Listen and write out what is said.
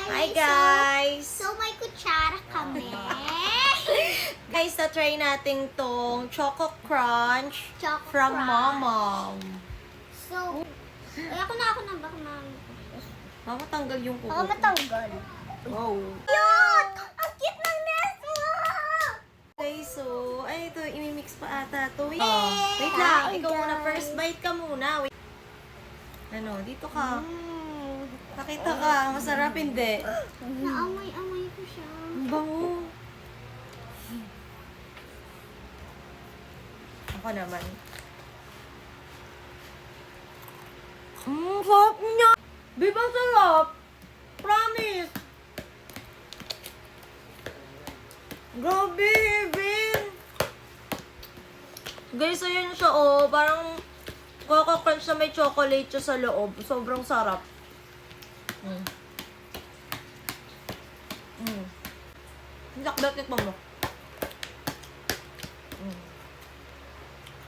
Hi guys! So may kutsara kami. Guys, na-try natin tong Choco Crunch Choco from Crunch. Momom. So, ako na, baka Mama, tanggal yung kuko. baka matanggal. Wow. Cute! Ang cute ng nest mo! Guys, so, ay ito, imimix pa ata to. Wait, Eh, wait lang. hi, Ikaw muna, guys. first bite ka muna. Wait. Ano, dito ka. Pakita ka, masarap hindi. Naamoy-amoy ko siya. Ang bango. Ako naman. Sarap niya! Biba sarap! Promise! Grabe, Bin! Guys, ayan siya oh. Parang Coco Crunch na may chocolate siya sa loob. Sobrang sarap. Lakbet mo mo.